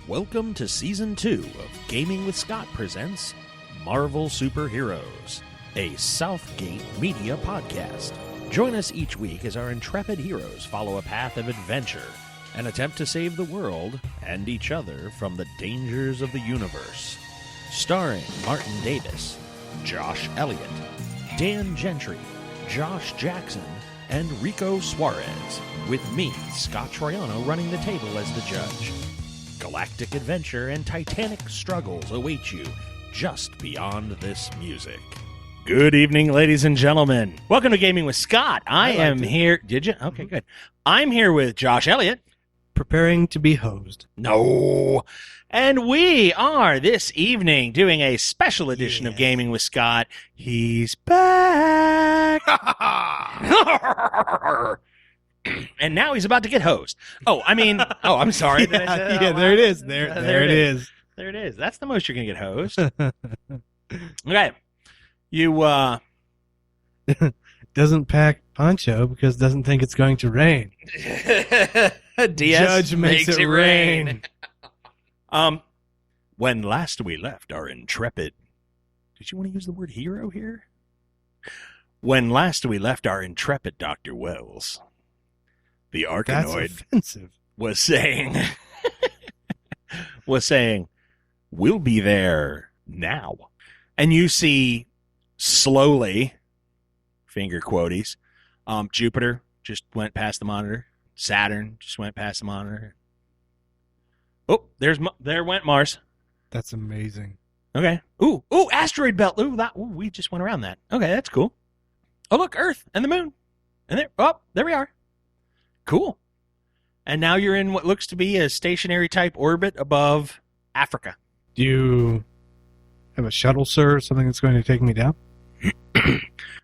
Welcome to Season 2 of Gaming with Scott presents Marvel Superheroes, a Southgate media podcast. Join us each week as our intrepid heroes follow a path of adventure and attempt to save the world and each other from the dangers of the universe. Starring Martin Davis, Josh Elliott, Dan Gentry, Josh Jackson, and Rico Suarez, with me, Scott Troiano, running the table as the judge. Galactic adventure and titanic struggles await you just beyond this music. Good evening, ladies and gentlemen. Welcome to Gaming with Scott. I am here. Did you? Okay, good. I'm here with Josh Elliott. Preparing to be hosed. No. And we are this evening doing a special edition of Gaming with Scott. He's back. And now he's about to get hosed. I'm sorry. There it is. There it is. There it is. That's the most you're going to get hosed. Okay. You, doesn't pack poncho because doesn't think it's going to rain. DS Judge makes it rain. When last we left our intrepid... Did you want to use the word hero here? When last we left our intrepid Dr. Wells... The Arkanoid was saying, we'll be there now. And you see slowly, finger quoties, Jupiter just went past the monitor. Saturn just went past the monitor. Oh, there went Mars. That's amazing. Okay. Ooh, asteroid belt. We just went around that. Okay, that's cool. Oh, look, Earth and the moon. And there we are. Cool. And now you're in what looks to be a stationary type orbit above Africa. Do you have a shuttle, sir, something that's going to take me down?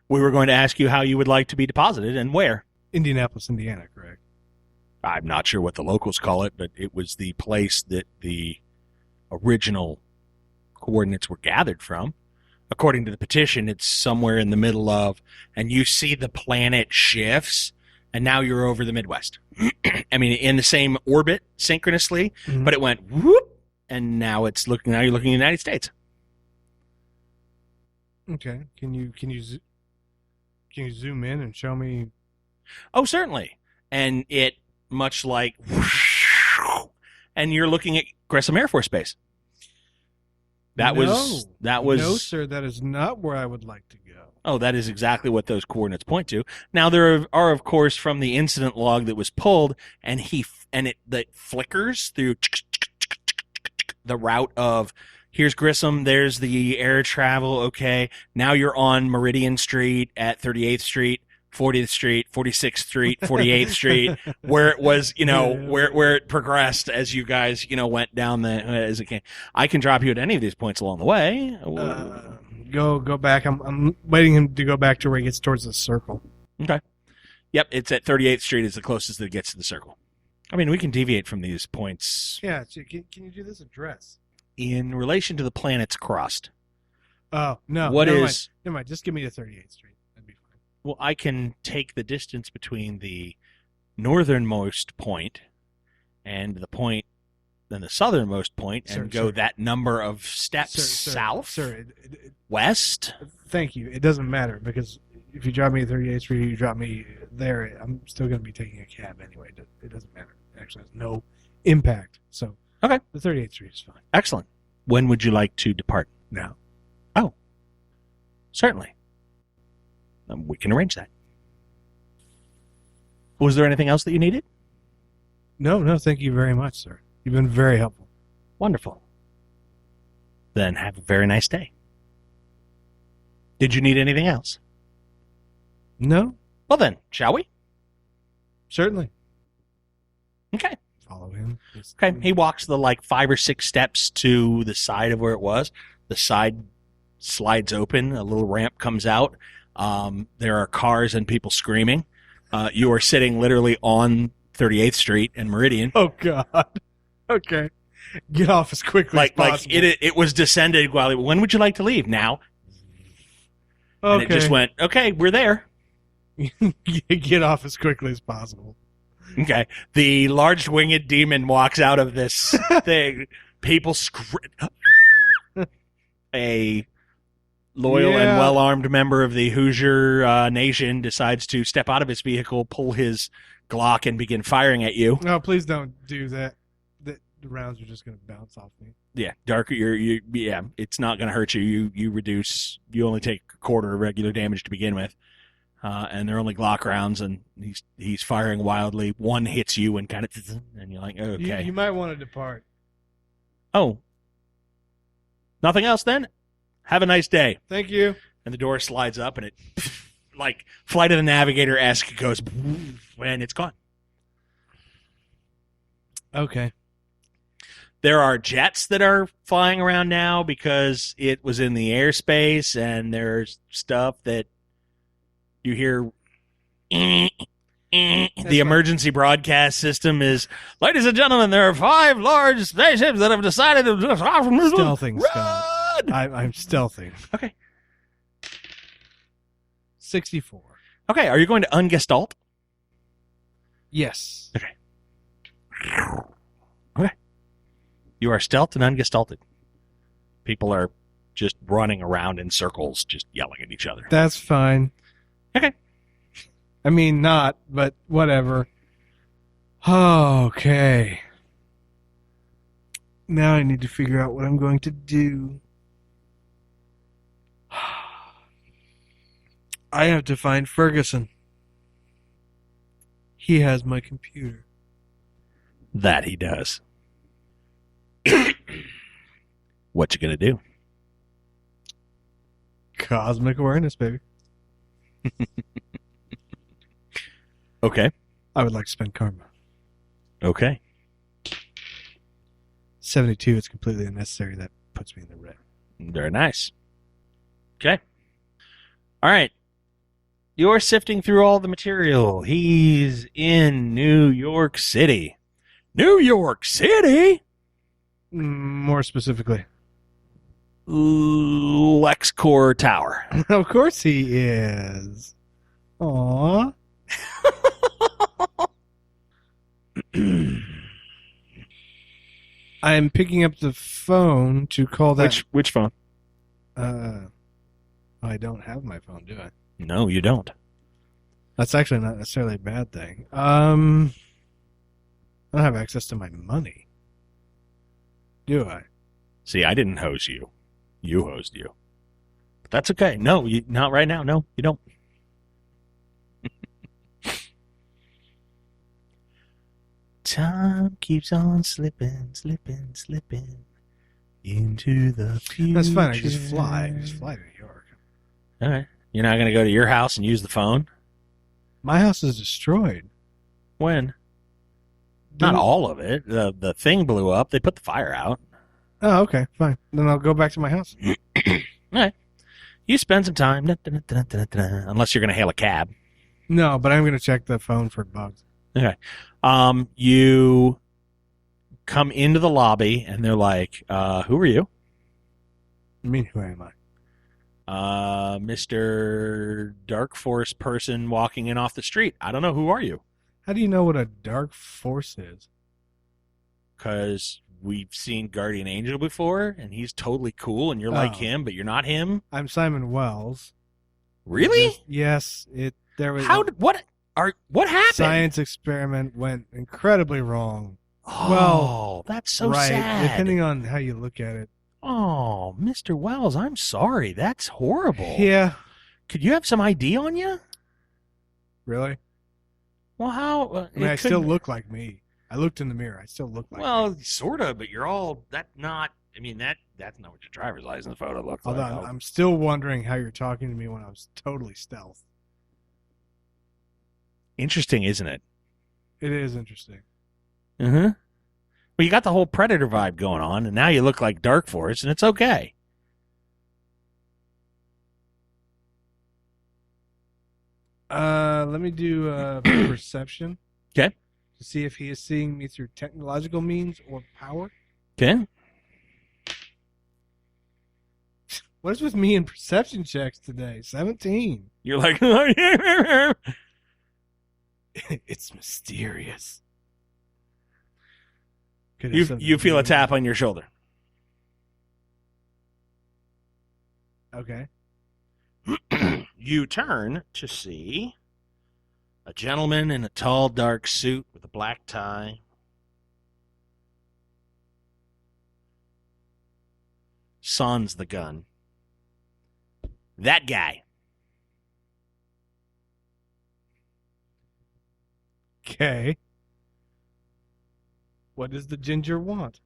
We were going to ask you how you would like to be deposited and where. Indianapolis, Indiana, correct? I'm not sure what the locals call it, but it was the place that the original coordinates were gathered from. According to the petition, it's somewhere in the middle of, and you see the planet shifts. And now you're over the Midwest. I mean, in the same orbit synchronously, but it went whoop, and now you're looking at the United States. Okay. Can you zoom in and show me? Oh, certainly. And it much like, and you're looking at Grissom Air Force Base. That was no, sir. That is not where I would like to go. Oh, that is exactly what those coordinates point to. Now, there are, of course, from the incident log that was pulled, and that flickers through the route of, here's Grissom, there's the air travel, okay. Now you're on Meridian Street at 38th Street, 40th Street, 46th Street, 48th Street, where it was, where it progressed as you guys, went down as it came. I can drop you at any of these points along the way. Go back. I'm waiting him to go back to where he gets towards the circle. Okay. Yep, it's at 38th Street is the closest that it gets to the circle. I mean, we can deviate from these points. Yeah, can you do this address? In relation to the planet's crust. Oh, no. Never mind. Just give me to 38th Street. That'd be fine. Well, I can take the distance between the northernmost point and the point than the southernmost point and go that number of steps south, west. Thank you. It doesn't matter because if you drop me at 38th Street, you drop me there, I'm still going to be taking a cab anyway. It doesn't matter. It actually has no impact. So okay, the 38th Street is fine. Excellent. When would you like to depart? Now. Oh, certainly. We can arrange that. Was there anything else that you needed? No. Thank you very much, sir. You've been very helpful. Wonderful. Then have a very nice day. Did you need anything else? No. Well then, shall we? Certainly. Okay. Follow him. Okay. He walks the 5 or 6 steps to the side of where it was. The side slides open. A little ramp comes out. There are cars and people screaming. You are sitting literally on 38th Street and Meridian. Oh, God. Okay. Get off as quickly as possible. It was descended when would you like to leave? Now. Okay. And it just went, okay, we're there. Get off as quickly as possible. Okay. The large winged demon walks out of this thing. People scream. A loyal and well-armed member of the Hoosier Nation decides to step out of his vehicle, pull his Glock, and begin firing at you. No, please don't do that. The rounds are just going to bounce off me. Yeah, darker. Yeah, it's not going to hurt you. You reduce. You only take a quarter of regular damage to begin with, and they're only Glock rounds. And he's firing wildly. One hits you and kind of, and you're like, okay. You might want to depart. Oh, nothing else then? Have a nice day. Thank you. And the door slides up, and it, like Flight of the Navigator-esque, goes, and it's gone. Okay. There are jets that are flying around now because it was in the airspace, and there's stuff that you hear. The emergency broadcast system is, ladies and gentlemen, there are 5 large spaceships that have decided to stealthing, run! Scott. I'm stealthing. Okay. 64. Okay, are you going to ungestalt? Yes. Okay. Okay. You are stealthed and ungestalted. People are just running around in circles, just yelling at each other. That's fine. Okay. I mean, not, but whatever. Okay. Now I need to figure out what I'm going to do. I have to find Ferguson. He has my computer. That he does. What you gonna do? Cosmic awareness, baby. Okay. I would like to spend karma. Okay. 72, it's completely unnecessary. That puts me in the red. Very nice. Okay. All right. You're sifting through all the material. He's in New York City. New York City? More specifically. LexCorp Tower. Of course he is. Aww. I'm picking up the phone to call that. Which phone? I don't have my phone, do I? No, you don't. That's actually not necessarily a bad thing. I don't have access to my money. Do I? See, I didn't hose you. You hosed you. But that's okay. No, not right now. No, you don't. Time keeps on slipping, slipping, slipping into the future. That's fine. I just fly. Just fly to New York. All right. You're not going to go to your house and use the phone? My house is destroyed. When? Not all of it. The thing blew up. They put the fire out. Oh, okay. Fine. Then I'll go back to my house. All right. You spend some time. Unless you're going to hail a cab. No, but I'm going to check the phone for bugs. Okay. You come into the lobby, and they're like, who are you? I mean, who am I? Mr. Dark Force person walking in off the street. I don't know. Who are you? How do you know what a dark force is? Because we've seen Guardian Angel before, and he's totally cool, and you're like him, but you're not him. I'm Simon Wells. Really? Yes. There was what happened? Science experiment went incredibly wrong. Oh, well, that's so right, sad. Depending on how you look at it. Oh, Mr. Wells, I'm sorry. That's horrible. Yeah. Could you have some ID on you? Really? Well, how? I mean, I still look like me. I looked in the mirror. I still look like me. Well, sort of, but you're all, that's not what your driver's license photo looks like. Although I'm still wondering how you're talking to me when I was totally stealth. Interesting, isn't it? It is interesting. Mm-hmm. Well, you got the whole Predator vibe going on, and now you look like Dark Force, and it's okay. Let me do perception. Okay. To see if he is seeing me through technological means or power. Okay. What is with me in perception checks today? 17. You're like, It's mysterious. You feel a tap on your shoulder. Okay. You turn to see a gentleman in a tall, dark suit with a black tie. Sans the gun. That guy. Okay. What does the ginger want?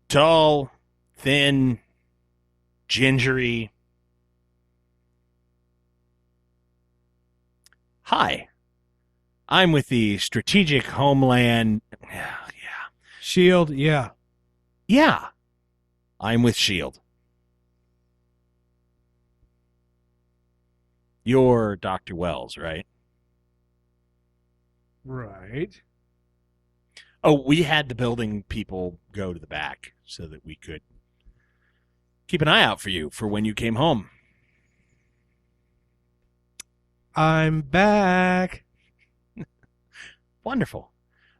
Tall, thin, gingery. Hi. I'm with the Strategic Homeland. Yeah. Shield, yeah. Yeah. I'm with S.H.I.E.L.D. You're Dr. Wells, right? Right. Oh, we had the building people go to the back so that we could keep an eye out for you for when you came home. I'm back. Wonderful.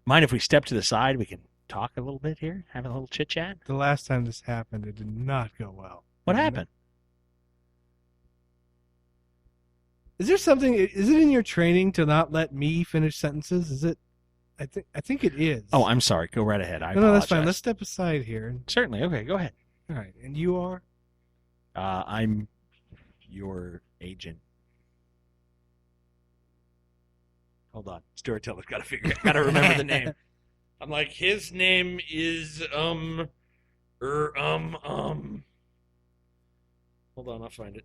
Mind if we step to the side? We can talk a little bit here, have a little chit chat. The last time this happened, it did not go well. What happened? Is there something? Is it in your training to not let me finish sentences? Is it? I think it is. Oh, I'm sorry. Go right ahead. I No, apologize. that's fine. Let's step aside here. Certainly. Okay, go ahead. All right. And you are? I'm your agent. Hold on. Storyteller's got to remember the name. I'm like, his name is hold on, I'll find it.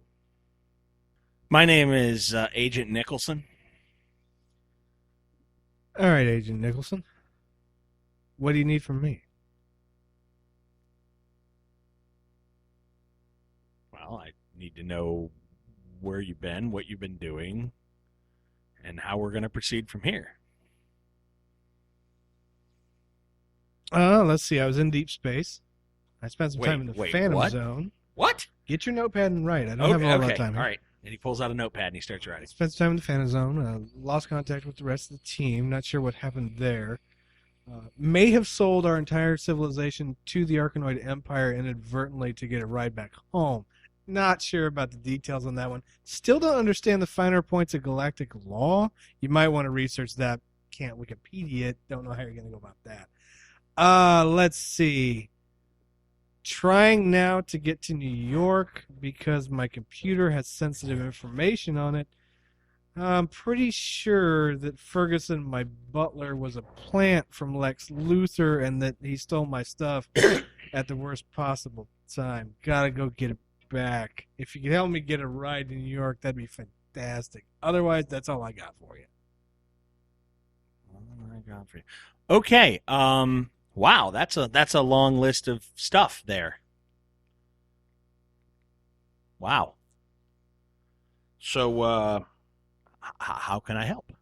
My name is Agent Nicholson. All right, Agent Nicholson. What do you need from me? Well, I need to know where you've been, what you've been doing, and how we're going to proceed from here. Let's see. I was in deep space. I spent some time in the Phantom what? Zone. What? Get your notepad and write. I don't have all that time here. All right. And he pulls out a notepad and he starts writing. Spent some time in the Phantom Zone. Lost contact with the rest of the team. Not sure what happened there. May have sold our entire civilization to the Arkanoid Empire inadvertently to get a ride back home. Not sure about the details on that one. Still don't understand the finer points of galactic law. You might want to research that. Can't Wikipedia it. Don't know how you're going to go about that. Let's see. Trying now to get to New York because my computer has sensitive information on it. I'm pretty sure that Ferguson, my butler, was a plant from Lex Luthor and that he stole my stuff at the worst possible time. Gotta go get it back. If you could help me get a ride to New York, that'd be fantastic. Otherwise, that's all I got for you. Okay. Wow, that's a long list of stuff there. Wow. So, how can I help?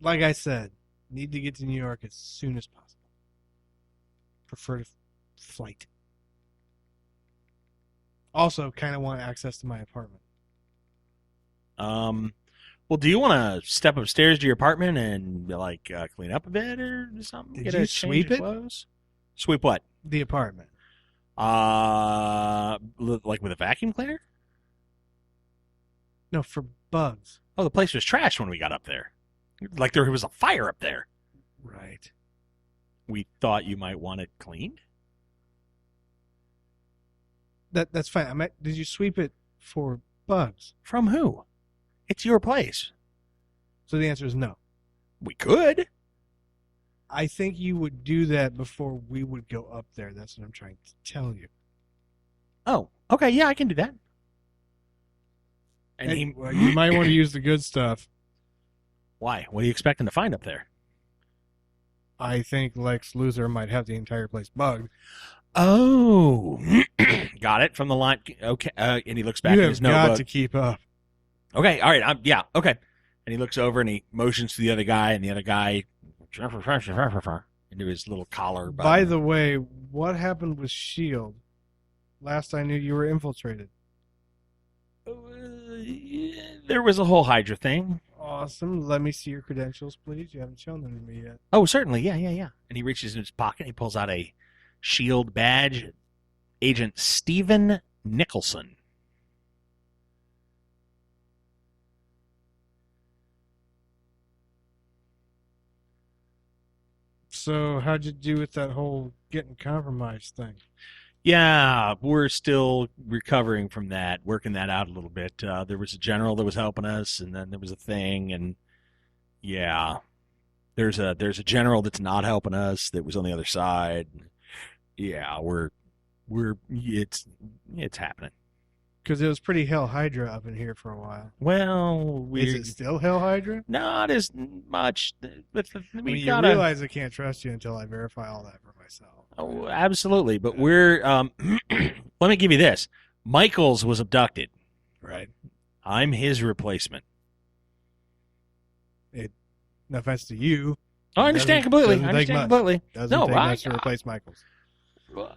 Like I said, need to get to New York as soon as possible. Prefer flight. Also, kind of want access to my apartment. Well, do you want to step upstairs to your apartment and clean up a bit or something? Did you sweep it? Clothes? Sweep what? The apartment. Like with a vacuum cleaner? No, for bugs. Oh, the place was trashed when we got up there. Like there was a fire up there. Right. We thought you might want it cleaned. That's fine. Did you sweep it for bugs? From who? It's your place. So the answer is no. We could. I think you would do that before we would go up there. That's what I'm trying to tell you. Oh, okay. Yeah, I can do that. And you might want to use the good stuff. Why? What are you expecting to find up there? I think Lex Luthor might have the entire place bugged. Oh. Got it from the line. Okay. And he looks back at his notebook. You have got to keep up. Okay, all right. Yeah, okay. And he looks over and he motions to the other guy, and the other guy into his little collar button. By the way, what happened with S.H.I.E.L.D.? Last I knew, you were infiltrated. There was a whole Hydra thing. Awesome. Let me see your credentials, please. You haven't shown them to me yet. Oh, certainly. Yeah. And he reaches in his pocket and he pulls out a SHIELD badge. Agent Stephen Nicholson. So how'd you do with that whole getting compromised thing? Yeah, we're still recovering from that, working that out a little bit. There was a general that was helping us, and then there was a thing, and yeah, there's a general that's not helping us that was on the other side. Yeah, it's happening. Because it was pretty Hell Hydra up in here for a while. Well, is it still Hell Hydra? Not as much. But you realize I can't trust you until I verify all that for myself. Oh, absolutely. But we're let me give you this. Michaels was abducted. Right. I'm his replacement. No offense to you. Oh, I understand completely. Doesn't take much to replace Michaels. You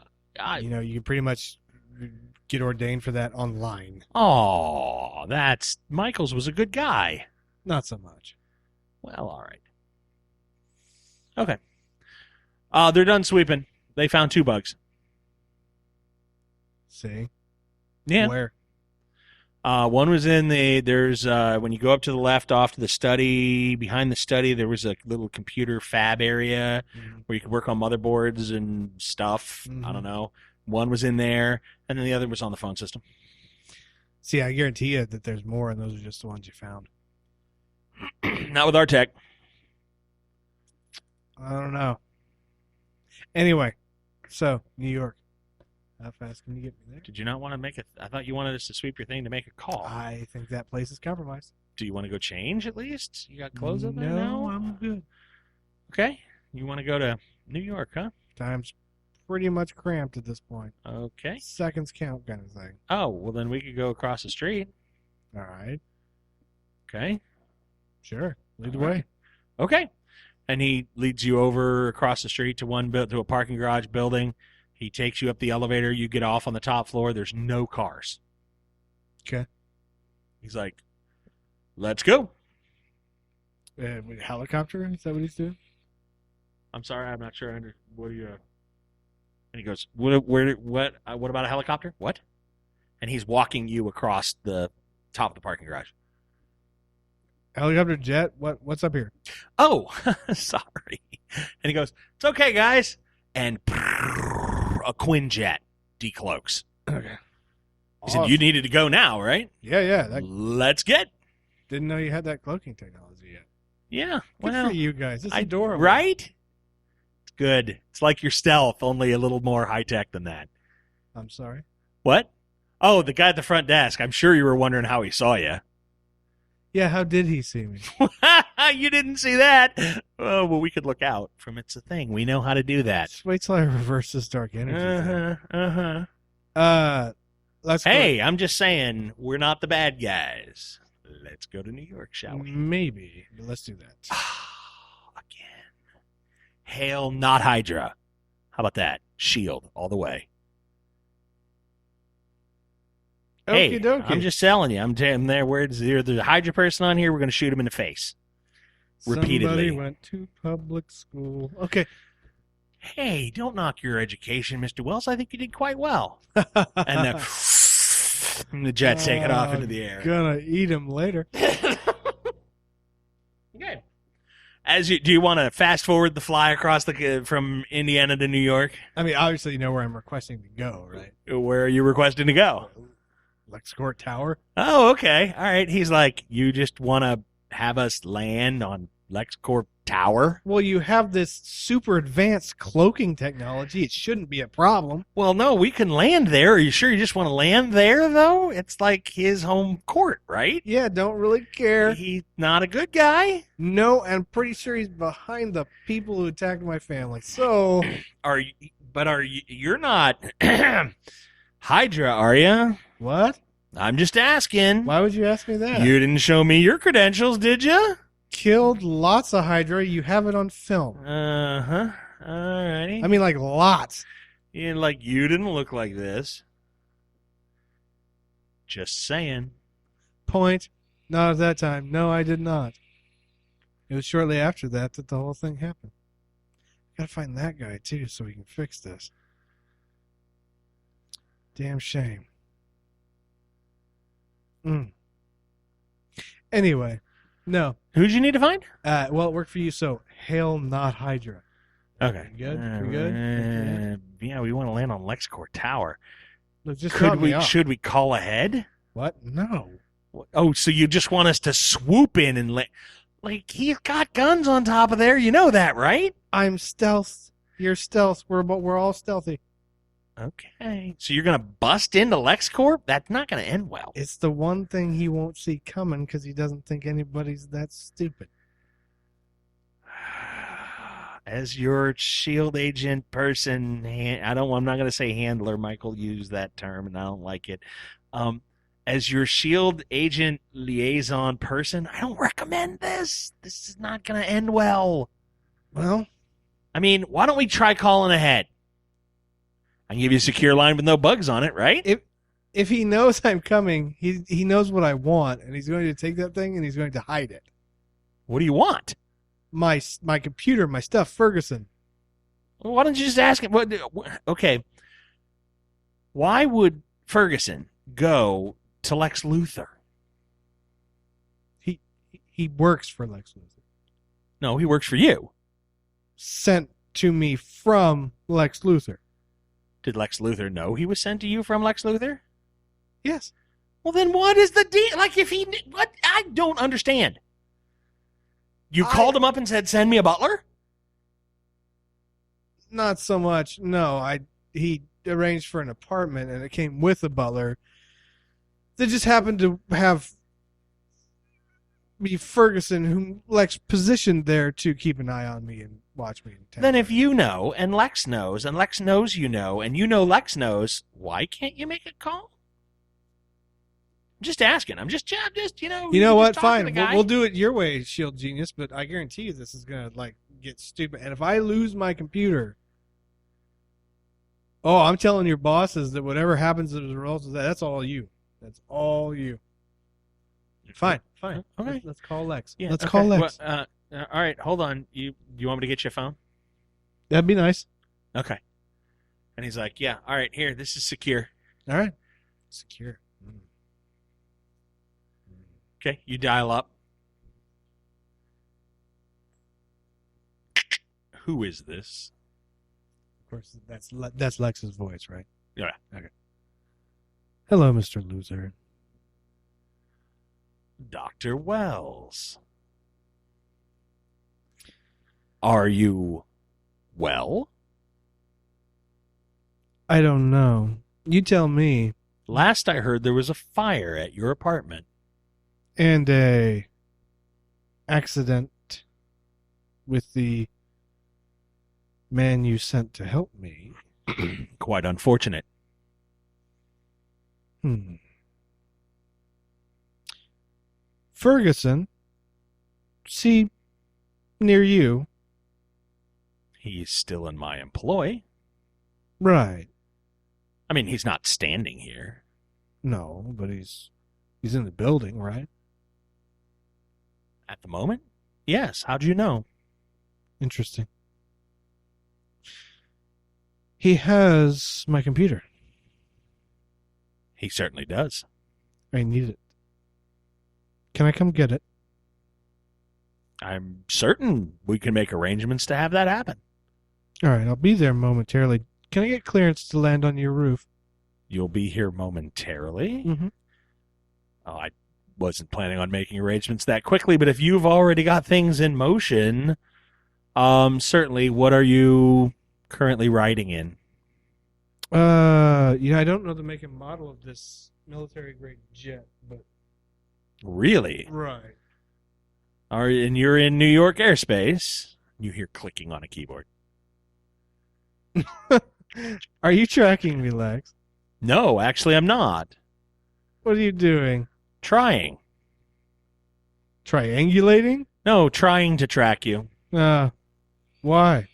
can pretty much get ordained for that online. Oh, Michaels was a good guy. Not so much. Well, all right. Okay. They're done sweeping. They found 2 bugs. See? Yeah. Where? One was in there's when you go up to the left off to the study, behind the study, there was a little computer fab area where you could work on motherboards and stuff. I don't know. One was in there, and then the other was on the phone system. See, I guarantee you that there's more, and those are just the ones you found. Not with our tech. I don't know. Anyway, so, New York. How fast can you get me there? Did you not want to make I thought you wanted us to sweep your thing to make a call. I think that place is compromised. Do you want to go change at least? You got clothes up there now? No, I'm good. Okay. You want to go to New York, huh? Time's pretty much cramped at this point. Okay. Seconds count kind of thing. Oh, well then we could go across the street. All right. Okay. Sure. Lead the way. Okay. And he leads you over across the street to a parking garage building. He takes you up the elevator. You get off on the top floor. There's no cars. Okay. He's like, let's go. Helicopter? Is that what he's doing? I'm sorry. I'm not sure. What are you... And he goes, what about a helicopter? What? And he's walking you across the top of the parking garage. Helicopter, jet? What's up here? Oh, sorry. And he goes, it's okay, guys. And a Quinjet decloaks. Okay. He said, you needed to go now, right? Yeah. Let's get. Didn't know you had that cloaking technology yet. Yeah. Good for you guys. It's adorable. Right? It's good. It's like your stealth, only a little more high-tech than that. I'm sorry? What? Oh, the guy at the front desk. I'm sure you were wondering how he saw you. Yeah, how did he see me? You didn't see that. Oh, well, we could look out from It's a Thing. We know how to do that. Just wait till I reverse this dark energy. I'm just saying, we're not the bad guys. Let's go to New York, shall we? Maybe, but let's do that. Again. Hail, not Hydra. How about that? SHIELD, all the way. Hey, I'm just telling you. I'm there. There's a Hydra person on here. We're going to shoot him in the face. Repeatedly. Somebody went to public school. Okay. Hey, don't knock your education, Mr. Wells. I think you did quite well. And the jet's taking off into the air. Gonna eat him later. Okay. Do you want to fast forward the fly across from Indiana to New York? I mean, obviously you know where I'm requesting to go, right? Where are you requesting to go? LexCourt Tower. Oh, okay. All right. He's like, you just want to have us land on LexCourt Tower? Well, you have this super advanced cloaking technology. It shouldn't be a problem. Well, no, we can land there. Are you sure you just want to land there, though? It's like his home court, right? Yeah, don't really care. He's not a good guy. No, I'm pretty sure he's behind the people who attacked my family. So, you're not Hydra, are you? What? I'm just asking. Why would you ask me that? You didn't show me your credentials, did you? Killed lots of Hydra. You have it on film. Uh-huh. All righty. I mean, like, lots. Yeah, like, you didn't look like this. Just saying. Point Not at that time. No, I did not. It was shortly after that the whole thing happened. Gotta find that guy, too, so we can fix this. Damn shame. Anyway, no. Who'd you need to find? Well, it worked for you, so hail not Hydra. Okay. We good? We good? Yeah, we want to land on LexCorp Tower. Look, just cut me off. Should we call ahead? What? No. Oh, so you just want us to swoop in and like he's got guns on top of there? You know that, right? I'm stealth. You're stealth. We're all stealthy. Okay. So you're gonna bust into LexCorp? That's not gonna end well. It's the one thing he won't see coming because he doesn't think anybody's that stupid. As your shield agent person, I'm not going to say handler. Michael used that term, and I don't like it. As your shield agent liaison person, I don't recommend this. This is not going to end well. Well, I mean, why don't we try calling ahead? I can give you a secure line with no bugs on it, right? If he knows I'm coming, he knows what I want, and he's going to take that thing and he's going to hide it. What do you want? My computer, my stuff, Ferguson. Well, why don't you just ask him? Okay. Why would Ferguson go to Lex Luthor? He works for Lex Luthor. No, he works for you. Sent to me from Lex Luthor. Did Lex Luthor know he was sent to you from Lex Luthor? Yes. Well, then what is the deal? Like, what? I don't understand. You called him up and said, send me a butler? Not so much. No, he arranged for an apartment, and it came with a butler. They just happened to be Ferguson, whom Lex positioned there to keep an eye on me and watch me. Then if you know, and Lex knows you know, and you know Lex knows, why can't you make a call? I'm just asking. I'm just you know. You know what? Fine. We'll do it your way, Shield Genius, but I guarantee you this is going to, get stupid. And if I lose my computer, I'm telling your bosses that whatever happens as a result of that, that's all you. That's all you. Fine. Okay. Let's call Lex. Yeah, let's call Lex. Well, all right, hold on. You want me to get you a phone? That'd be nice. Okay. And he's like, yeah, all right, here, this is secure. All right. Secure. Okay, you dial up. Who is this? Of course, that's Lex's voice, right? Yeah. Okay. Hello, Mr. Loser. Dr. Wells. Are you well? I don't know. You tell me. Last I heard there was a fire at your apartment. And a accident with the man you sent to help me. Quite unfortunate. Ferguson, see, near you. He's still in my employ. Right. I mean, he's not standing here. No, but he's in the building, right? At the moment? Yes. How'd you know? Interesting. He has my computer. He certainly does. I need it. Can I come get it? I'm certain we can make arrangements to have that happen. All right, I'll be there momentarily. Can I get clearance to land on your roof? You'll be here momentarily? Mm-hmm. Oh, I wasn't planning on making arrangements that quickly, but if you've already got things in motion, certainly. What are you currently riding in? I don't know the make and model of this military-grade jet, but... Really? Right. And you're in New York airspace. You hear clicking on a keyboard. Are you tracking me, Lex? No, actually I'm not. What are you doing? Trying. Triangulating? No, trying to track you. Why?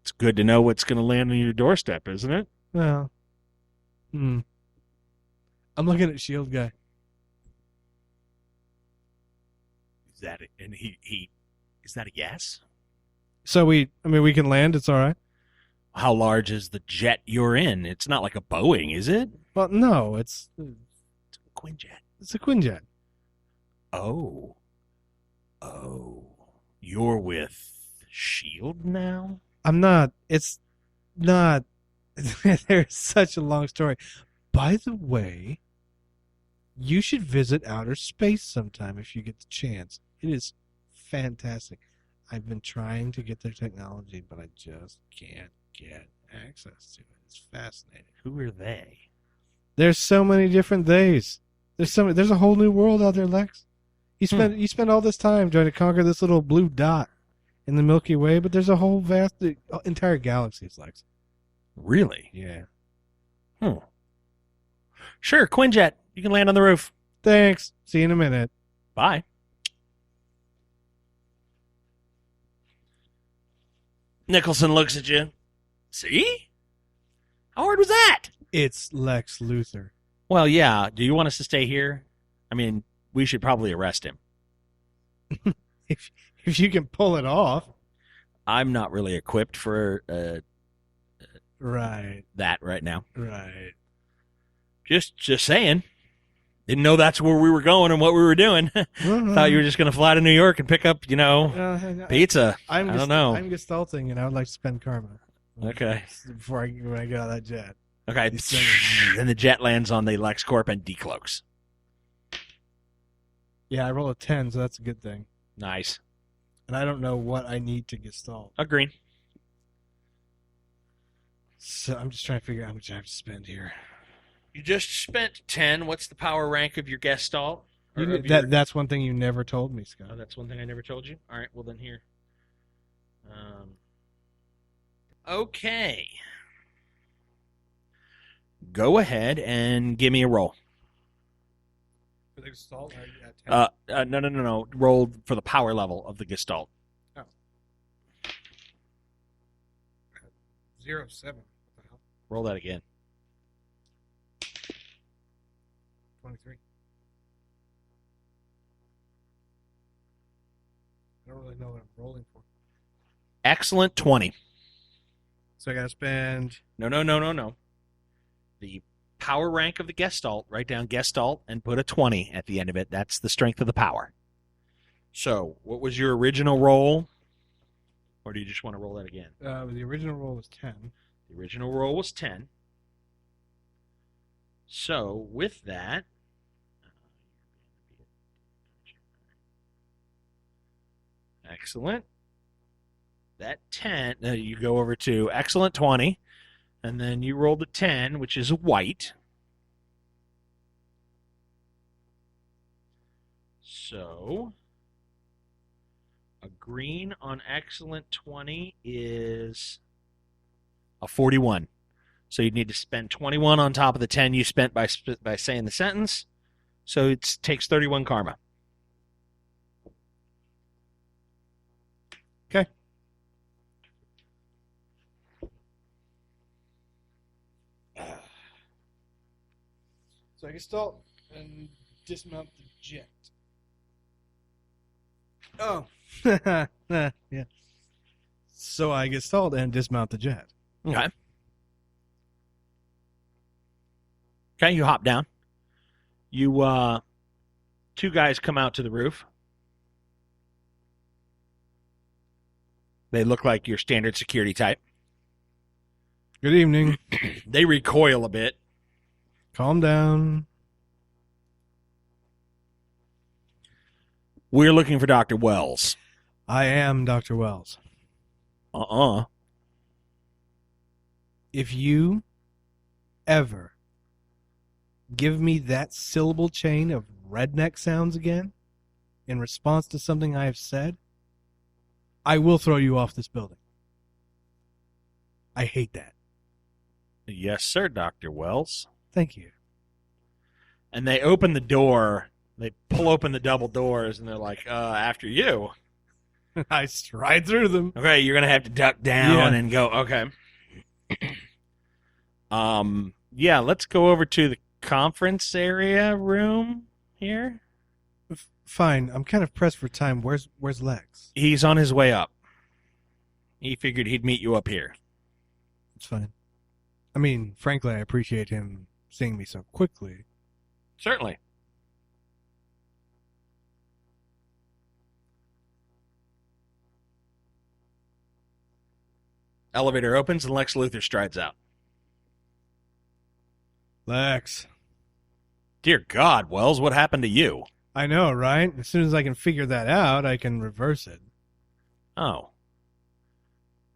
It's good to know what's going to land on your doorstep, isn't it? Well, I'm looking at Shield Guy. that it? And he is that a yes? So we can land. It's all right. How large is the jet you're in? It's not like a Boeing, is it? Well, no, it's It's a Quinjet. a Quinjet. Oh, you're with Shield now? I'm not. It's not. There's such a long story. By the way, you should visit outer space sometime if you get the chance. It is fantastic. I've been trying to get their technology, but I just can't get access to it. It's fascinating. Who are they? There's so many different theys. There's a whole new world out there, Lex. You spend all this time trying to conquer this little blue dot in the Milky Way, but there's a whole vast entire galaxies, Lex. Really? Yeah. Sure, Quinjet. You can land on the roof. Thanks. See you in a minute. Bye. Nicholson looks at you. See? How hard was that? It's Lex Luthor. Well, yeah. Do you want us to stay here? I mean, we should probably arrest him. If you can pull it off. I'm not really equipped for Right. that right now. Right. Just saying. Didn't know that's where we were going and what we were doing. Thought you were just going to fly to New York and pick up, pizza. I don't know. I'm gestalting, and I would like to spend karma. Okay. When I get out of that jet. Okay. Then the jet lands on the LexCorp and decloaks. Yeah, I roll a 10, so that's a good thing. Nice. And I don't know what I need to gestalt. A green. So I'm just trying to figure out how much I have to spend here. You just spent 10. What's the power rank of your Gestalt? That's one thing you never told me, Scott. Oh, that's one thing I never told you? All right, well then here. Okay. Go ahead and give me a roll. For the Gestalt? No. Roll for the power level of the Gestalt. Oh. 0-7. What the hell? Roll that again. 23. I don't really know what I'm rolling for. Excellent 20. So I got to spend... No. The power rank of the Gestalt, write down Gestalt and put a 20 at the end of it. That's the strength of the power. So, what was your original roll? Or do you just want to roll that again? The original roll was 10. The original roll was 10. So, with that... Excellent. That 10, you go over to excellent 20, and then you roll the 10, which is white. So, a green on excellent 20 is a 41. So you'd need to spend 21 on top of the 10 you spent by saying the sentence. So it takes 31 karma. Okay. So I gestalt and dismount the jet. Oh. Yeah. So I gestalt and dismount the jet. Okay. Okay, you hop down. You, two guys come out to the roof. They look like your standard security type. Good evening. They recoil a bit. Calm down. We're looking for Dr. Wells. I am Dr. Wells. If you ever give me that syllable chain of redneck sounds again in response to something I have said, I will throw you off this building. I hate that. Yes, sir, Dr. Wells. Thank you. And they open the door. They pull open the double doors, and they're like, after you. I stride through them. Okay, you're going to have to duck down and go, okay. Yeah, let's go over to the conference area room here. Fine. I'm kind of pressed for time. Where's Lex? He's on his way up. He figured he'd meet you up here. It's fine. I mean, frankly, I appreciate him seeing me so quickly. Certainly. Elevator opens and Lex Luthor strides out. Lex. Dear God, Wells, what happened to you? I know, right? As soon as I can figure that out, I can reverse it. Oh.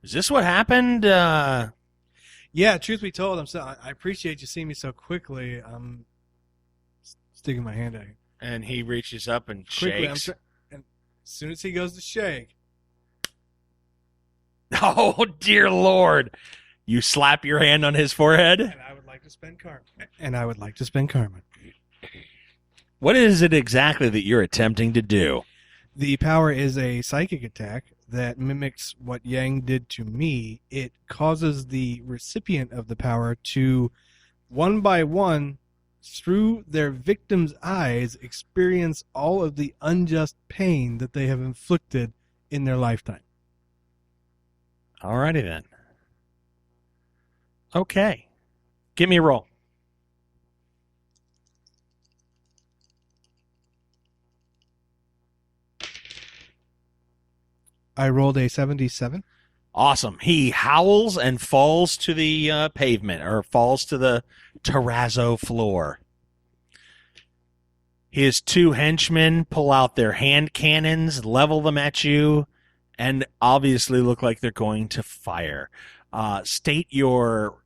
Is this what happened? Yeah, truth be told, I appreciate you seeing me so quickly. I'm sticking my hand out. And he reaches up and Quickly, shakes. and as soon as he goes to shake, Oh, dear Lord. You slap your hand on his forehead? and I would like to spend karma. What is it exactly that you're attempting to do? The power is a psychic attack that mimics what Yang did to me. It causes the recipient of the power to, one by one, through their victim's eyes, experience all of the unjust pain that they have inflicted in their lifetime. Alrighty then. Okay. Give me a roll. I rolled a 77. Awesome. He howls and falls to the pavement, or falls to the terrazzo floor. His two henchmen pull out their hand cannons, level them at you, and obviously look like they're going to fire. State your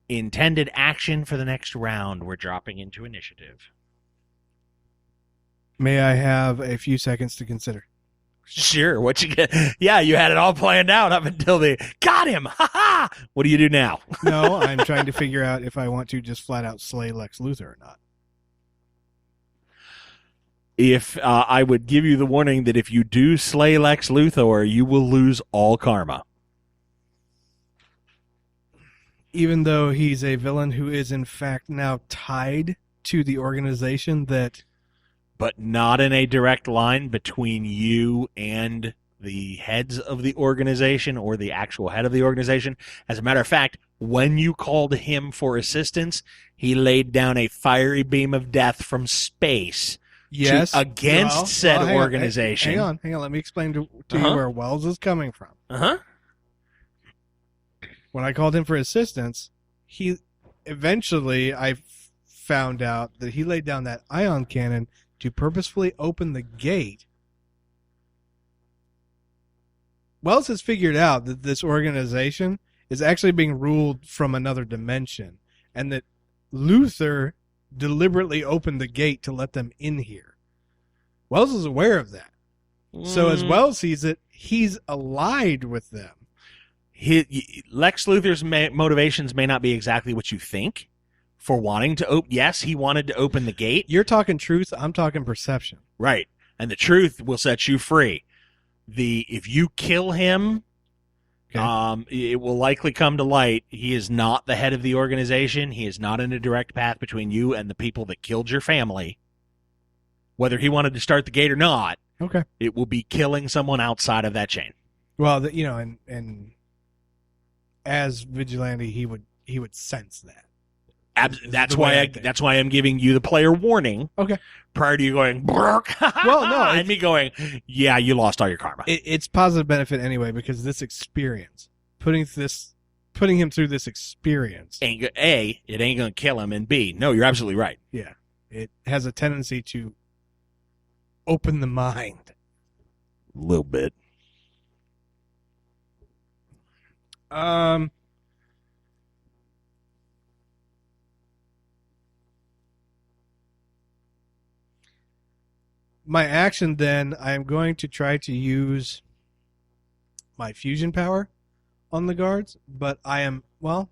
intended action for the next round. We're dropping into initiative. May I have a few seconds to consider? Sure. What you get? Yeah, you had it all planned out up until they got him. Ha ha! What do you do now? No, I'm trying to figure out if I want to just flat out slay Lex Luthor or not. If I would give you the warning that if you do slay Lex Luthor, you will lose all karma. Even though he's a villain who is in fact now tied to the organization that... But not in a direct line between you and the heads of the organization or the actual head of the organization. As a matter of fact, when you called him for assistance, he laid down a fiery beam of death from space against said organization. Hang on. Let me explain to you where Wells is coming from. When I called him for assistance, I found out that he laid down that ion cannon to purposefully open the gate. Wells has figured out that this organization is actually being ruled from another dimension, and that Luthor deliberately opened the gate to let them in here. Wells is aware of that. So as Wells sees it, he's allied with them. Lex Luthor's motivations may not be exactly what you think for wanting to open. Yes, he wanted to open the gate. You're talking truth. I'm talking perception. Right. And the truth will set you free. If you kill him, it will likely come to light. He is not the head of the organization. He is not in a direct path between you and the people that killed your family. Whether he wanted to start the gate or not, it will be killing someone outside of that chain. Well, and as vigilante, he would sense that. That's why I'm giving you the player warning. Okay. Prior to you going, well, no, and me going, yeah, you lost all your karma. It's positive benefit anyway, because this experience, putting him through this experience, it ain't gonna kill him, and B, no, you're absolutely right. Yeah, it has a tendency to open the mind a little bit. My action, then, I am going to try to use my fusion power on the guards, but I am, well...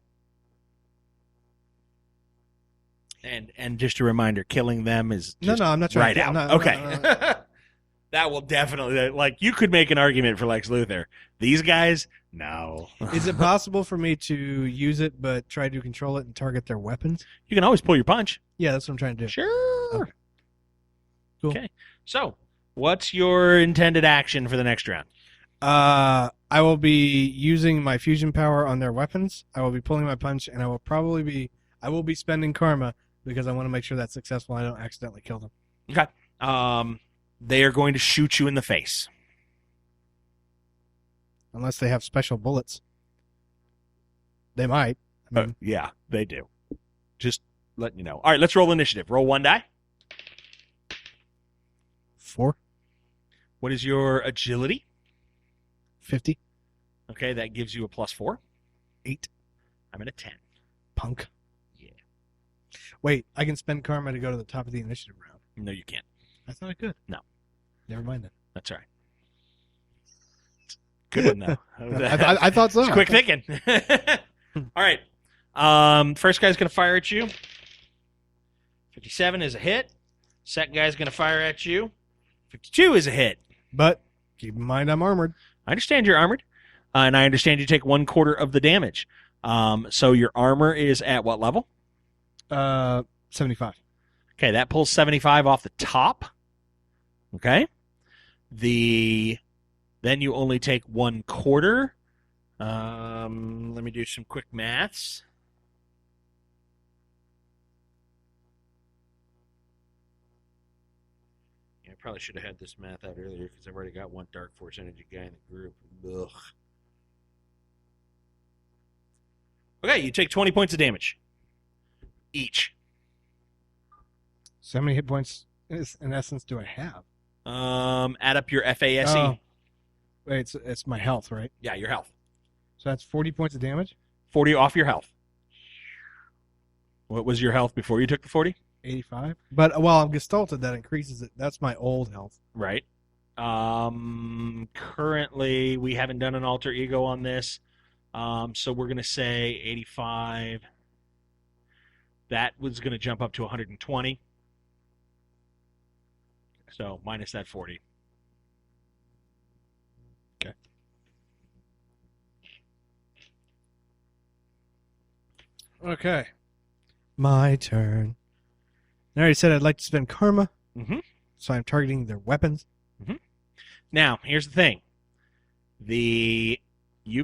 And just a reminder, killing them is just I'm not trying right out. No. That will definitely, like, you could make an argument for Lex Luthor. These guys, no. Is it possible for me to use it but try to control it and target their weapons? You can always pull your punch. Yeah, that's what I'm trying to do. Sure. Okay. Cool. Okay. So, what's your intended action for the next round? I will be using my fusion power on their weapons. I will be pulling my punch, and I will be spending karma because I want to make sure that's successful. I don't accidentally kill them. Okay. They are going to shoot you in the face. Unless they have special bullets. They might. I mean, Yeah, they do. Just letting you know. All right, let's roll initiative. Roll 1 die. 4. What is your agility? 50. Okay, that gives you a +4. 8. I'm at a 10. Punk. Yeah. Wait, I can spend karma to go to the top of the initiative round. No, you can't. I thought I could. No. Never mind then. That's all right. Good one, though. I thought so. It's quick thinking. All right. First guy's going to fire at you. 57 is a hit. Second guy's going to fire at you. 52 is a hit. But keep in mind I'm armored. I understand you're armored, and I understand you take 1/4 of the damage. So your armor is at what level? 75. Okay, that pulls 75 off the top. Okay. Then you only take 1/4. Let me do some quick maths. Yeah, I probably should have had this math out earlier because I've already got one Dark Force Energy guy in the group. Ugh. Okay, you take 20 points of damage. Each. So how many hit points, in essence, do I have? Add up your FASE. Oh. Wait, it's my health, right? Yeah, your health. So that's 40 points of damage? 40 off your health. What was your health before you took the 40? 85. But while I'm gestalted, that increases it. That's my old health. Right. Currently, we haven't done an alter ego on this. So we're going to say 85. That was going to jump up to 120. So minus that 40. Okay. Okay. My turn. I already said I'd like to spend karma. Mm-hmm. So I'm targeting their weapons. Mm-hmm. Now, here's the thing. You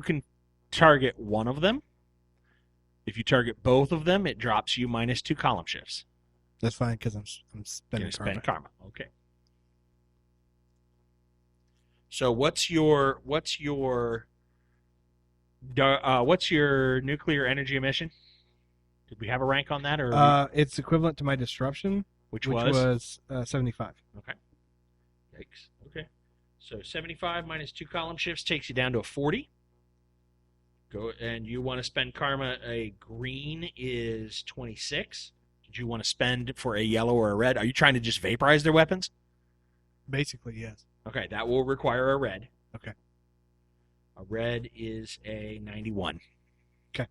can target one of them. If you target both of them, it drops you -2 column shifts. That's fine because I'm spending karma. Spend karma. Okay. So what's your nuclear energy emission? Did we have a rank on that, or it's equivalent to my disruption, which was 75. Okay. Yikes. Okay. So 75 -2 column shifts takes you down to a 40. Go, and you want to spend karma. A green is 26. Did you want to spend for a yellow or a red? Are you trying to just vaporize their weapons? Basically, yes. Okay, that will require a red. Okay. A red is a 91. Okay.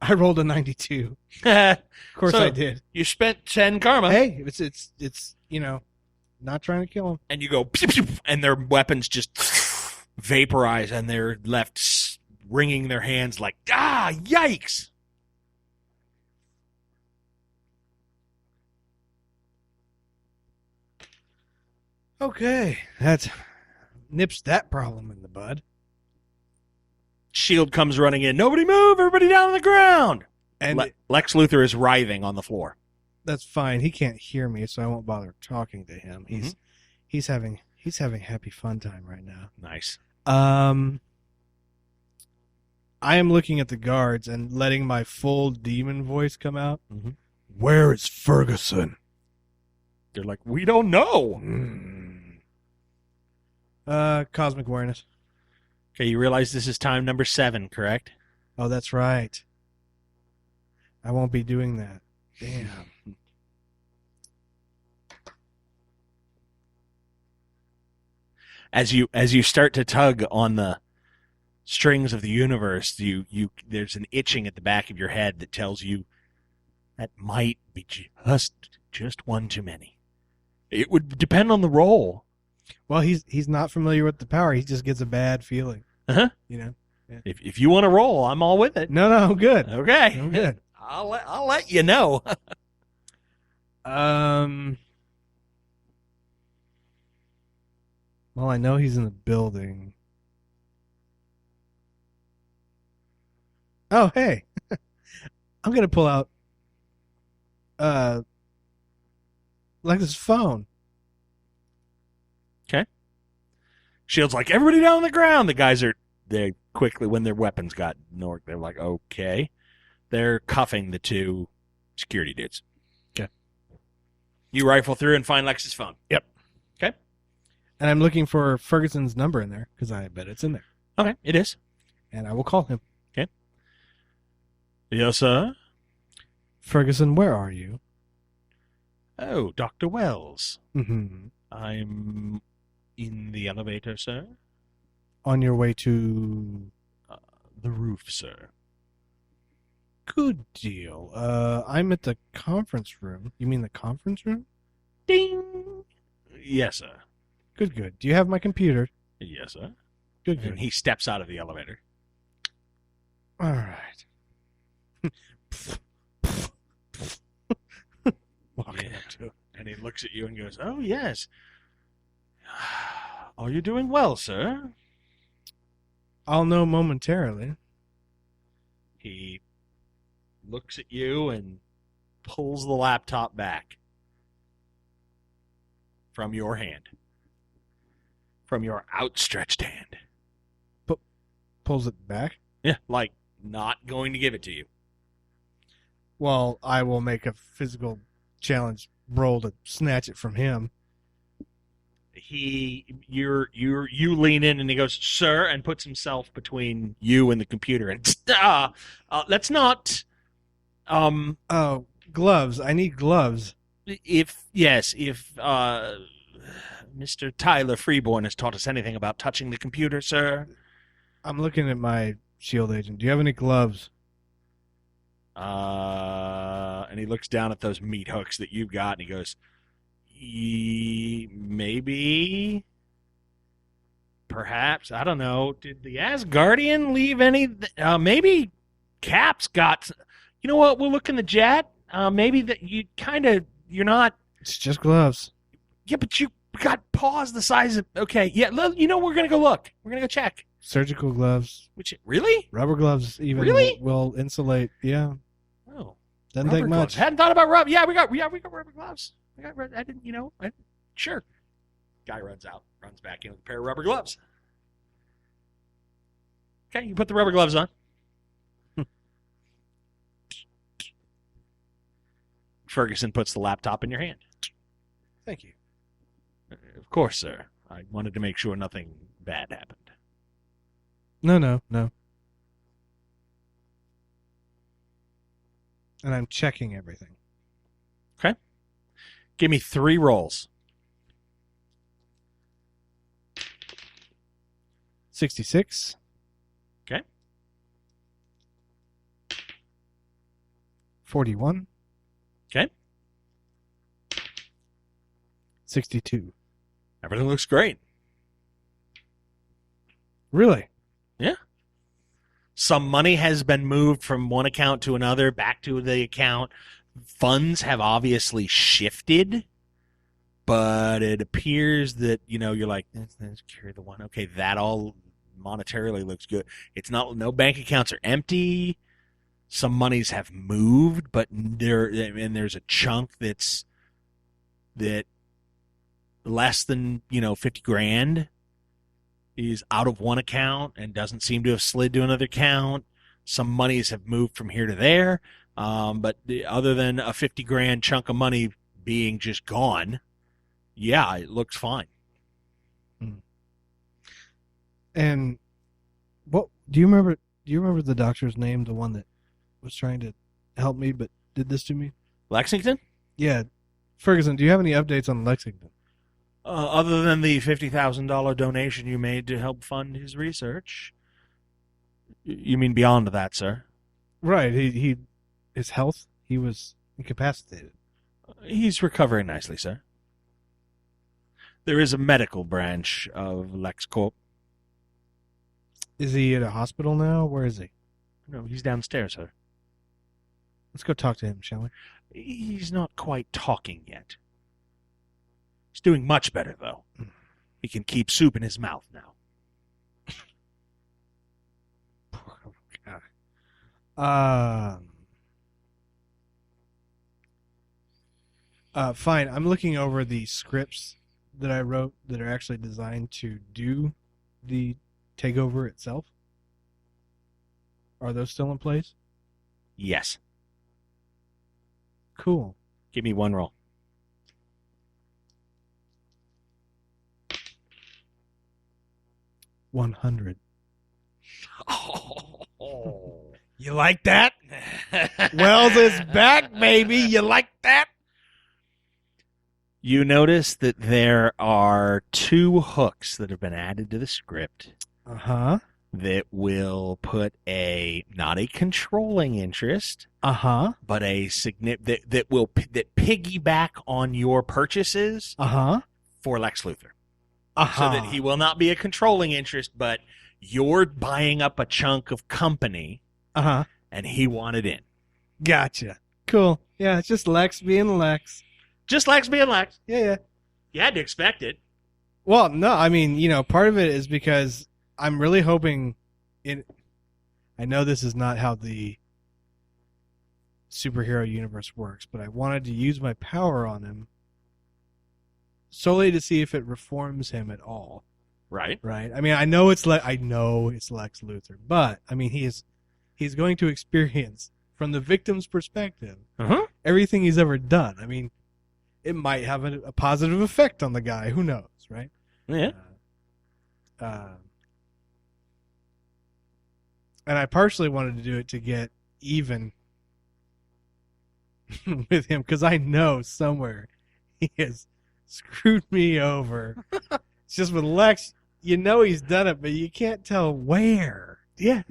I rolled a 92. Of course I did. You spent 10 karma. Hey, it's not trying to kill him. And you go, pew, pew, and their weapons just vaporize, and they're left wringing their hands like, yikes! Okay, that nips that problem in the bud. Shield comes running in. Nobody move! Everybody down on the ground! And Lex Luthor is writhing on the floor. That's fine. He can't hear me, so I won't bother talking to him. He's having happy fun time right now. Nice. I am looking at the guards and letting my full demon voice come out. Mm-hmm. Where is Ferguson? They're like, we don't know. Cosmic awareness. Okay, you realize this is time number 7, correct? Oh, that's right. I won't be doing that. Damn. As you start to tug on the strings of the universe, there's an itching at the back of your head that tells you that might be just one too many. It would depend on the role. Well, he's not familiar with the power. He just gets a bad feeling. Uh-huh. Yeah. If you want to roll, I'm all with it. No, I'm good. Okay. I'm good. I'll let you know. Well, I know he's in the building. Oh, hey. I'm going to pull out Lex's phone. Okay. Shield's like, everybody down on the ground. The guys are, they quickly, when their weapons got norked, they're like, okay. They're cuffing the two security dudes. Okay. You rifle through and find Lex's phone. Yep. Okay. And I'm looking for Ferguson's number in there, because I bet it's in there. Okay, it is. And I will call him. Okay. Yes, sir? Ferguson, where are you? Oh, Dr. Wells. Mm-hmm. I'm in the elevator, sir. On your way to... The roof, sir. Good deal. I'm at the conference room. You mean the conference room? Ding! Yes, sir. Good, good. Do you have my computer? Yes, sir. Good, And good. he steps out of the elevator. All right. Walking Yeah. up to it. And he looks at you and goes, oh, yes. Are you doing well, sir? I'll know momentarily. He looks at you and pulls the laptop back from your hand. From your outstretched hand. Pulls it back. Yeah, like not going to give it to you. Well, I will make a physical challenge roll to snatch it from him. You lean in and he goes, sir, and puts himself between you and the computer. And let's not. Oh, gloves. I need gloves. If Mr. Tyler Freeborn has taught us anything about touching the computer, sir. I'm looking at my shield agent. Do you have any gloves? And he looks down at those meat hooks that you've got, and he goes, maybe, perhaps, I don't know. Did the Asgardian leave any? Maybe Cap's got. You know what? We'll look in the jet. Maybe that you're not. It's just gloves. Yeah, but you got paws the size of. Okay, yeah. You know, we're gonna go look. We're gonna go check. Surgical gloves. Which really? Rubber gloves even Really? will insulate. Yeah. Oh, Doesn't rubber take gloves. much. Hadn't thought about rubber. Yeah, we got rubber gloves. I didn't. Sure. Guy runs out, runs back in with a pair of rubber gloves. Okay, you put the rubber gloves on. Ferguson puts the laptop in your hand. Thank you. Of course, sir. I wanted to make sure nothing bad happened. No. And I'm checking everything. Give me 3 rolls. 66. Okay. 41. Okay. 62. Everything looks great. Really? Yeah. Some money has been moved from one account to another, back to the account. Funds have obviously shifted, but it appears that, you're like, let's carry the one. Okay, that all monetarily looks good. It's not, no bank accounts are empty. Some monies have moved, but there's a chunk that less than, 50 grand is out of one account and doesn't seem to have slid to another account. Some monies have moved from here to there. But other than a 50 grand chunk of money being just gone, yeah, it looks fine. And what do you remember? Do you remember the doctor's name? The one that was trying to help me but did this to me? Lexington? Yeah, Ferguson. Do you have any updates on Lexington? Other than the $50,000 donation you made to help fund his research. You mean beyond that, sir? Right. His health. He was incapacitated. He's recovering nicely, sir. There is a medical branch of LexCorp. Is he at a hospital now? Where is he? No, he's downstairs, sir. Let's go talk to him, shall we? He's not quite talking yet. He's doing much better, though. He can keep soup in his mouth now. Fine. I'm looking over the scripts that I wrote that are actually designed to do the takeover itself. Are those still in place? Yes. Cool. Give me one roll. $100. Oh. You like that? Wells is back, baby. You like that? You notice that there are 2 hooks that have been added to the script Uh-huh. that will put not a controlling interest, Uh-huh. but a that piggyback on your purchases Uh-huh. for Lex Luthor. Uh-huh. So that he will not be a controlling interest, but you're buying up a chunk of company, Uh-huh. and he wanted in. Gotcha. Cool. Yeah, it's just Lex being Lex. Just Lex being Lex. Yeah. You had to expect it. Well, no, I mean, part of it is because I'm really hoping I know this is not how the superhero universe works, but I wanted to use my power on him solely to see if it reforms him at all. Right. Right? I mean, I know it's Lex Luthor, but I mean, he's going to experience from the victim's perspective everything he's ever done. I mean, it might have a positive effect on the guy. Who knows, right? Yeah. And I partially wanted to do it to get even with him because I know somewhere he has screwed me over. It's just with Lex, he's done it, but you can't tell where. Yeah.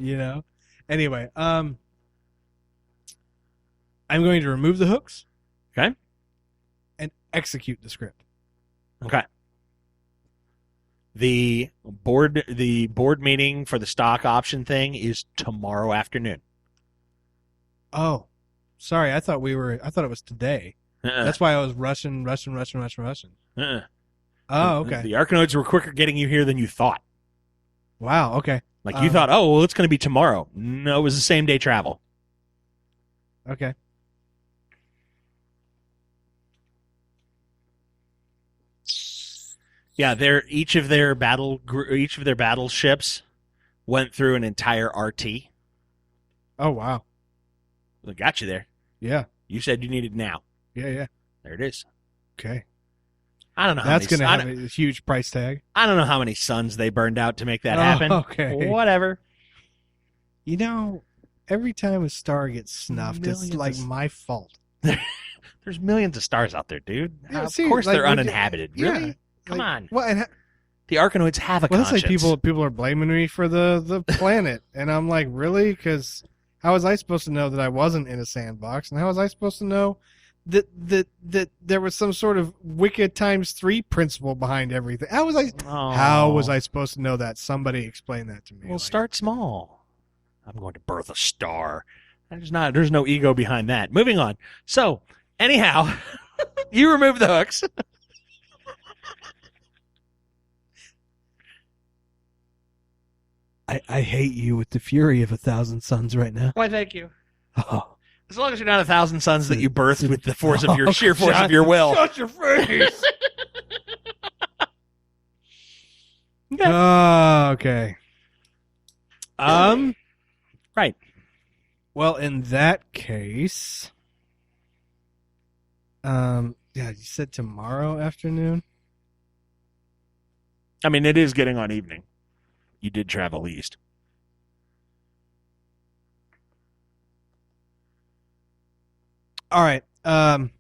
Anyway, I'm going to remove the hooks. Okay. And execute the script. Okay. The board meeting for the stock option thing is tomorrow afternoon. Oh, sorry. I thought it was today. That's why I was rushing. Uh-uh. Oh, okay. The Arkanoids were quicker getting you here than you thought. Wow. Okay. Like you thought, oh, well, it's going to be tomorrow. No, it was the same day travel. Okay. Yeah, each of their battleships went through an entire RT. Oh, wow. They got you there. Yeah. You said you needed now. Yeah. There it is. Okay. I don't know. That's going to have a huge price tag. I don't know how many suns they burned out to make that happen. Okay. Whatever. Every time a star gets snuffed, it's like my fault. There's millions of stars out there, dude. Yeah, of course they're uninhabited. Really? Yeah, Come on. What? The Arkanoids have a conscience. That's like people are blaming me for the planet, and I'm like, really? Because how was I supposed to know that I wasn't in a sandbox, and how was I supposed to know that there was some sort of wicked ×3 principle behind everything? How was I supposed to know that? Somebody explain that to me. Well, start small. I'm going to birth a star. There's no ego behind that. Moving on. So, anyhow, you remove the hooks. I hate you with the fury of 1,000 suns right now. Why, thank you. Oh. As long as you're not 1,000 suns that you birthed with the force of your sheer force of your will. Shut your face. Okay. Right. Well, in that case, yeah, you said tomorrow afternoon? I mean, it is getting on evening. You did travel east. All right. I'm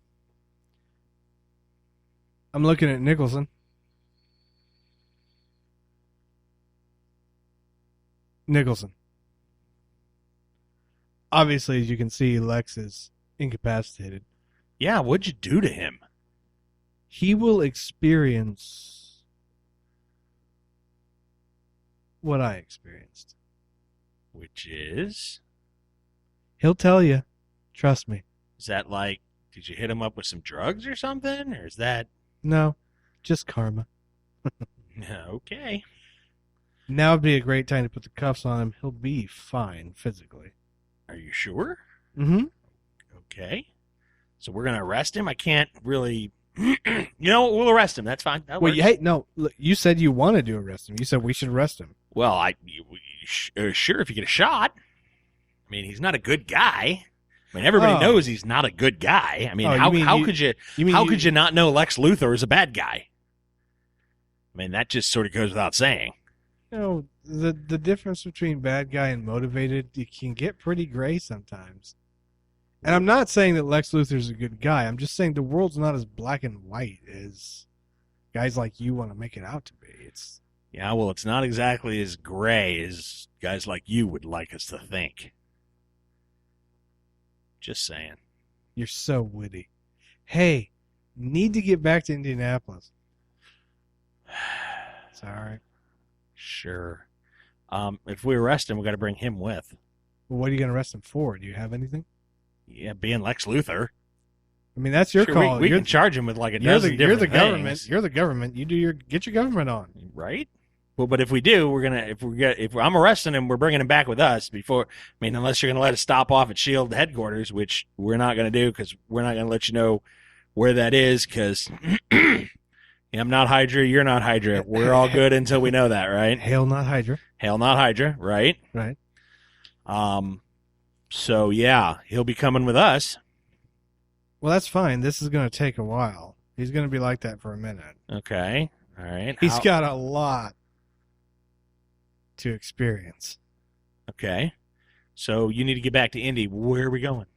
looking at Nicholson. Obviously, as you can see, Lex is incapacitated. Yeah, what'd you do to him? He will experience what I experienced. Which is? He'll tell you. Trust me. Is that like, did you hit him up with some drugs or something? Or is that... No, just karma. Okay. Now would be a great time to put the cuffs on him. He'll be fine physically. Are you sure? Mm-hmm. Okay. So we're going to arrest him? I can't really... You know what? We'll arrest him. That's fine. That works. Hey, no. Look, you said you wanted to arrest him. You said we should arrest him. Well, sure, if you get a shot. I mean, he's not a good guy. I mean, everybody knows he's not a good guy. I mean, how could you not know Lex Luthor is a bad guy? I mean, that just sort of goes without saying. You know, the difference between bad guy and motivated, you can get pretty gray sometimes. And I'm not saying that Lex Luthor's a good guy. I'm just saying the world's not as black and white as guys like you want to make it out to be. Yeah, well, it's not exactly as gray as guys like you would like us to think. Just saying. You're so witty. Hey, need to get back to Indianapolis. It's all right. Sure. If we arrest him, we got to bring him with. Well, what are you going to arrest him for? Do you have anything? Yeah, being Lex Luthor. I mean, that's your call. We can charge him with like a dozen different You're the things. government. You're the government. Get your government on. Right? Well, but if we do, if I'm arresting him, we're bringing him back with us before. I mean, unless you're going to let us stop off at Shield headquarters, which we're not going to do because we're not going to let you know where that is because I'm not Hydra, you're not Hydra. We're all good until we know that, right? Hail not Hydra. Hail not Hydra, right? Right. So yeah, he'll be coming with us. Well, that's fine. This is going to take a while. He's going to be like that for a minute. Okay. All right. He's got a lot to experience. Okay. So you need to get back to Indy. Where are we going?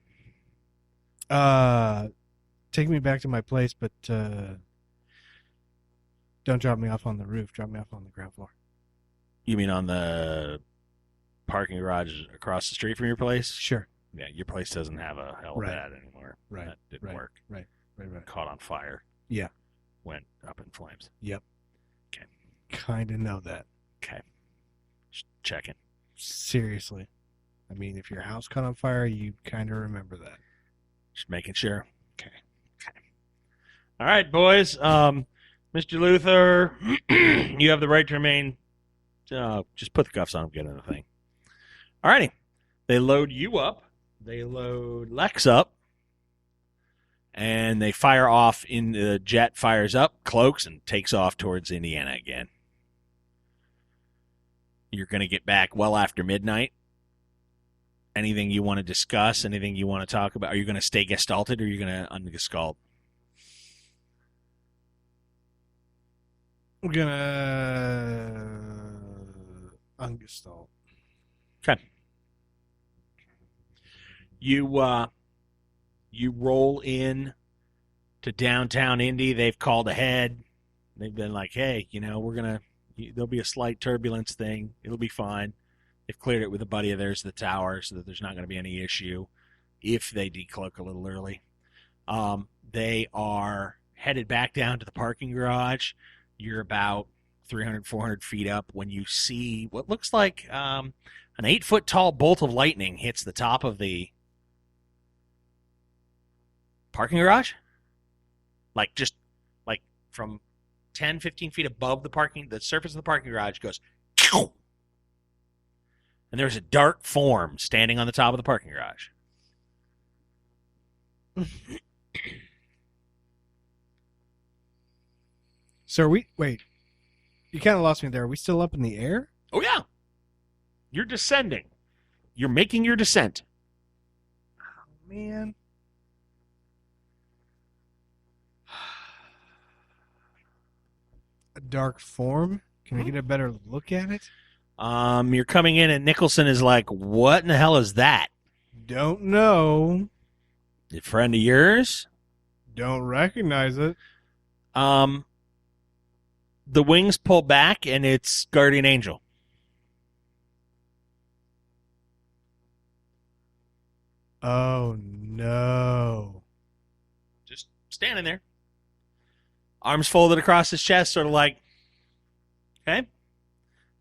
Take me back to my place, but don't drop me off on the roof. Drop me off on the ground floor. You mean on the parking garage across the street from your place? Sure. Yeah, your place doesn't have a helipad anymore. Right. That didn't work. Right. Caught on fire. Yeah. Went up in flames. Yep. Okay. Kind of know that. Okay. Just checking. Seriously. I mean, if your house caught on fire, you kind of remember that. Just making sure. Okay. All right, boys. Mr. Luthor, you have the right to remain. Just put the cuffs on him, get in the thing. All righty. They load you up. They load Lex up. And they fire off. The jet fires up, cloaks, and takes off towards Indiana again. You're going to get back well after midnight. Anything you want to discuss? Anything you want to talk about? Are you going to stay gestalted or are you going to ungestalt? I'm going to ungestalt. Okay. You roll in to downtown Indy. They've called ahead. They've been like, hey, there'll be a slight turbulence thing. It'll be fine. They've cleared it with a buddy of theirs, the tower, so that there's not going to be any issue if they decloak a little early. They are headed back down to the parking garage. You're about 300, 400 feet up when you see what looks like an 8-foot tall bolt of lightning hits the top of the parking garage. Just from 10, 15 feet above the surface of the parking garage goes, and there's a dark form standing on the top of the parking garage. So wait, you kind of lost me there. Are we still up in the air? Oh, yeah. You're descending. You're making your descent. Oh, man. A dark form? Can we get a better look at it? You're coming in and Nicholson is like, what in the hell is that? Don't know. A friend of yours? Don't recognize it. The wings pull back and it's Guardian Angel. Oh, no. Just standing there. Arms folded across his chest, sort of like, okay,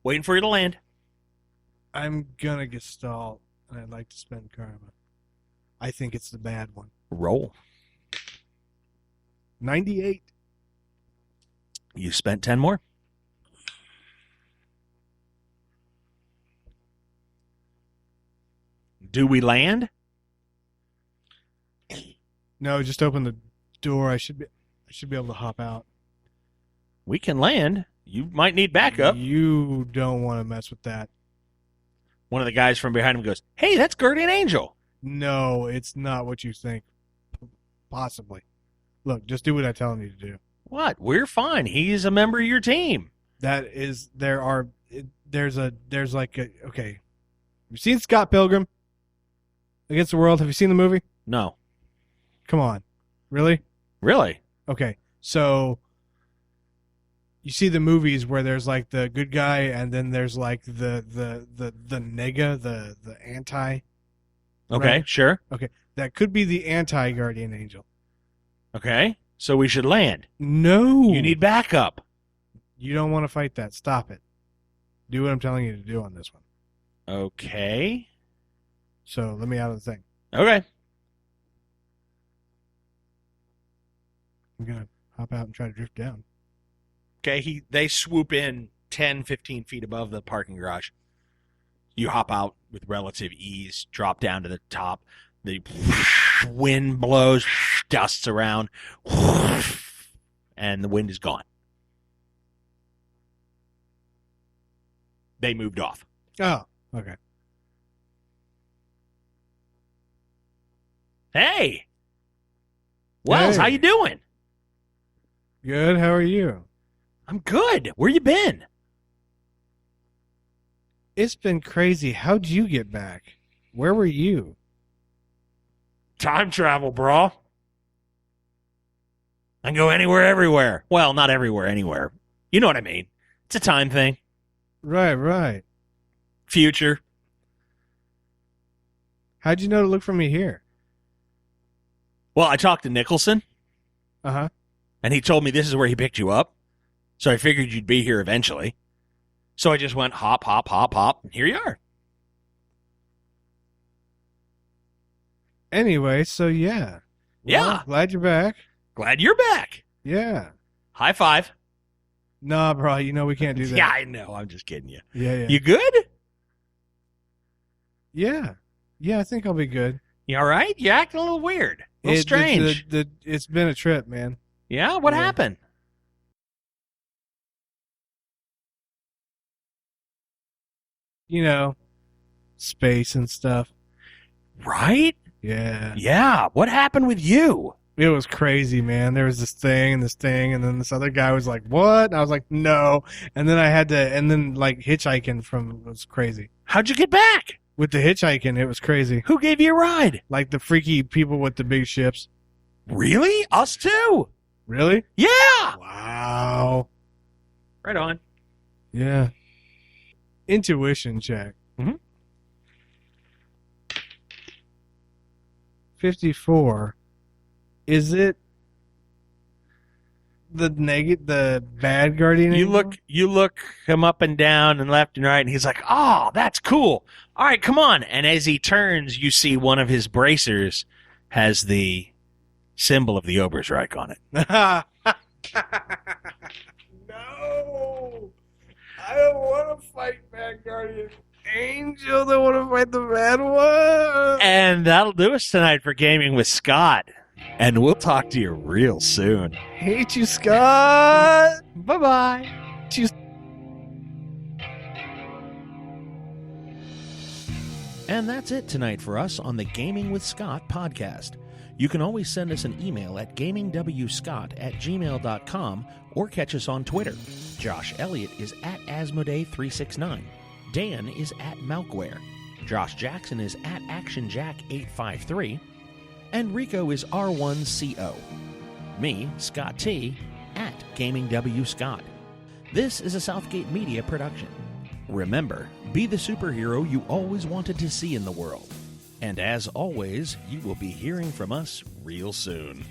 waiting for you to land. I'm gonna gestalt, and I'd like to spend karma. I think it's the bad one. Roll. 98. You spent 10 more. Do we land? No, just open the door. I should be able to hop out. We can land. You might need backup. You don't want to mess with that. One of the guys from behind him goes, "Hey, that's Guardian Angel." No, it's not what you think. Possibly. Look, just do what I tell you to do. What? We're fine. He's a member of your team. There's like a, okay. Have you seen Scott Pilgrim Against the World? Have you seen the movie? No. Come on. Really? Really? Okay. So you see the movies where there's like the good guy and then there's like the nega, the anti. Okay, right? sure. Okay. That could be the anti-Guardian Angel. Okay. So we should land. No. You need backup. You don't want to fight that. Stop it. Do what I'm telling you to do on this one. Okay. So let me out of the thing. Okay. I'm going to hop out and try to drift down. Okay, they swoop in 10, 15 feet above the parking garage. You hop out with relative ease, drop down to the top. The wind blows, dusts around, and the wind is gone. They moved off. Oh, okay. Hey! Wells, Hey. how you doing? Good. How are you? I'm good. Where you been? It's been crazy. How'd you get back? Where were you? Time travel, bro. I can go anywhere, everywhere. Well, not everywhere, anywhere. You know what I mean. It's a time thing. Right. Future. How'd you know to look for me here? Well, I talked to Nicholson, Uh-huh. and he told me this is where he picked you up. So I figured you'd be here eventually. So I just went hop, hop, hop, hop, and here you are. Anyway, so yeah. Yeah. Well, glad you're back. Glad you're back. Yeah. High five. Nah, bro, you know we can't do that. Yeah, I know. I'm just kidding you. Yeah. You good? Yeah. Yeah, I think I'll be good. You all right? You're acting a little weird. A little strange. It's been a trip, man. Yeah? What Yeah. happened? You know, space and stuff. Right? Yeah. Yeah. What happened with you? It was crazy, man. There was this thing, and then this other guy was like, "What?" And I was like, "No." And then like hitchhiking it was crazy. How'd you get back? With the hitchhiking, it was crazy. Who gave you a ride? Like the freaky people with the big ships. Really? Us too? Really? Yeah. Wow. Right on. Yeah. Intuition check. Mhm. 54. Is it the bad guardian angel? You look him up and down and left and right, and he's like, "Oh, that's cool. All right, come on." And as he turns, you see one of his bracers has the symbol of the Obersreich on it. No! I don't want to fight bad guardian angel. I want to fight the bad one. And that'll do us tonight for Gaming with Scott. And we'll talk to you real soon. Hate you, Scott. Bye-bye. And that's it tonight for us on the Gaming with Scott podcast. You can always send us an email at gamingwscott@gmail.com or catch us on Twitter. Josh Elliott is at Asmodee369. Dan is at Malkware. Josh Jackson is at ActionJack853. And Rico is R1CO. Me, Scott T, at GamingWScott. This is a Southgate Media production. Remember, be the superhero you always wanted to see in the world. And as always, you will be hearing from us real soon.